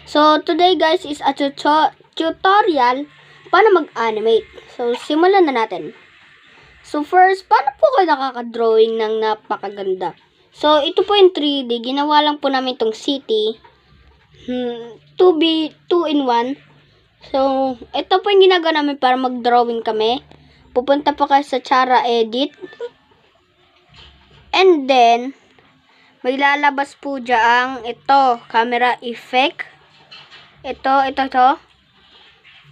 So, today guys is a tutorial paano mag-animate. So, simulan na natin. So, first, paano po kayo nakaka-drawing ng napakaganda? So, ito po yung 3D. Ginawa lang po namin itong city. 2 in 1. So, ito po yung ginagawa namin para mag-drawing kami. Pupunta po kayo sa Chara Edit. And then, may lalabas po dyan ito, camera effect. Ito.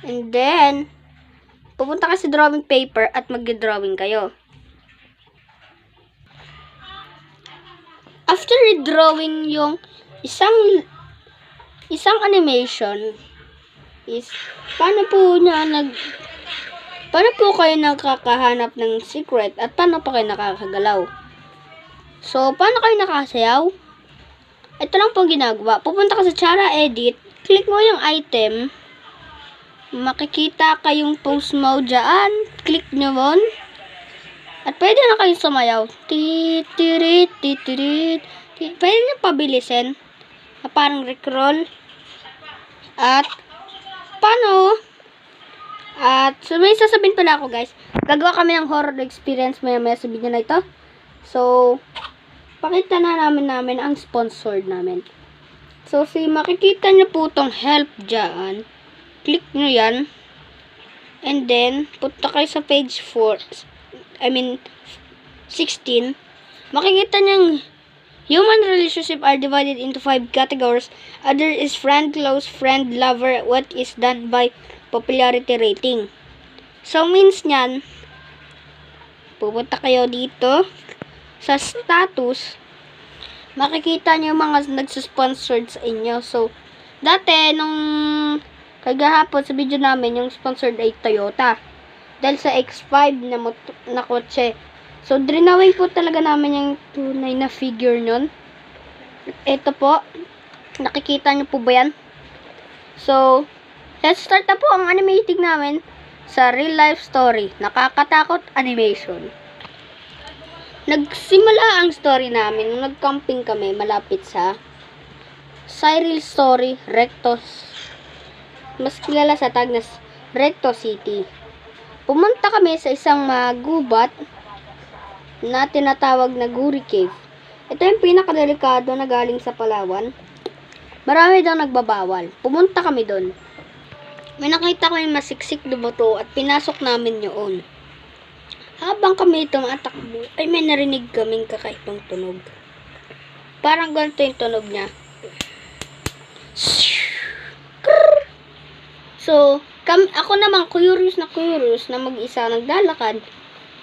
And then, pupunta ka sa drawing paper at mag-drawing kayo. After drawing yung isang animation is paano po kayo nakakahanap ng secret at paano pa kayo nakakagalaw. So, paano kayo nakasayaw? Ito lang po ginagawa. Pupunta ka sa Chara Edit, click mo yung item, makikita kayong post mo dyan, click nyo mon, at pwede na kayong sumayaw. Pwede nyo pabilisin, na parang recroll. At, paano? At, may sasabihin pala ako guys, gagawa kami ng horror experience maya sa video na ito. So, pakita na namin ang sponsored namin. So, makikita nyo po itong help dyan. Click nyo yan. And then, punta kayo sa page 16. Makikita nyo human relationship are divided into 5 categories. Other is friend, close friend, lover. What is done by popularity rating. So, means nyan, pupunta kayo dito sa status, makikita nyo yung mga nagsusponsored sa inyo. So, dati, nung kagahapon sa video namin, yung sponsored ay Toyota. Dahil sa X5 na kotse. So, drinawing po talaga namin yung tunay na figure nun. Ito po. Nakikita nyo po ba yan? So, let's start na po ang animating namin sa real life story. Nakakatakot animation. Nagsimula ang story namin nung nag-camping kami malapit sa Cyril Story, Recto, mas kilala sa tag na Recto City. Pumunta kami sa isang magubat na tinatawag na Guri Cave. Ito yung pinakadelikado na galing sa Palawan. Marami daw nagbabawal. Pumunta kami doon. May nakita kami masiksik na buto at pinasok namin yun. Habang kami tumatakbo, ay may narinig kaming kakaibang tunog. Parang ganito yung tunog niya. So, ako naman curious na mag-isa naglalakad,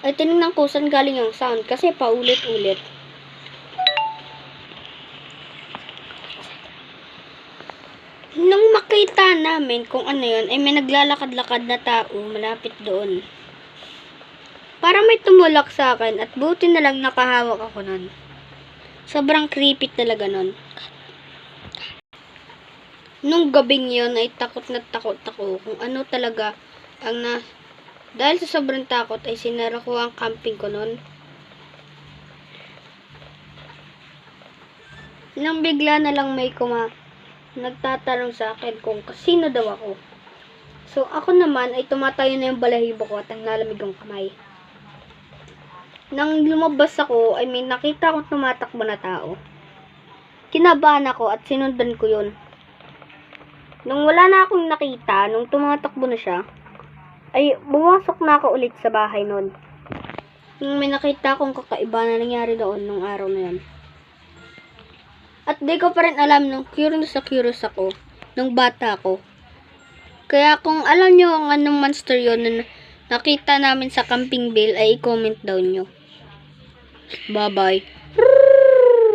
ay tinignan ko saan galing yung sound kasi paulit-ulit. Nung makita namin kung ano yun, ay may naglalakad-lakad na tao malapit doon. Parang may tumulak sa akin at buti na lang nakahawak ako nun. Sobrang creepy talaga nun. Nung gabing yun ay takot ako kung ano talaga ang dahil sa sobrang takot ay sinara ko ang camping ko nun. Nang bigla na lang may nagtatanong sa akin kung kasino daw ako. So ako naman ay tumatayo na yung balahibo ko at ang nalamig ang kamay. Nang lumabas ako, ay may nakita akong tumatakbo na tao. Kinabahan ako at sinundan ko yun. Nung wala na akong nakita, nung tumatakbo na siya, ay bumasok na ako ulit sa bahay nun. Nung may nakita akong kakaiba na nangyari doon nung araw na yan. At di ko pa rin alam nung curious ako, nung bata ako. Kaya kung alam nyo ang anong monster yun na nakita namin sa camping bill, ay i-comment down nyo. Bye-bye.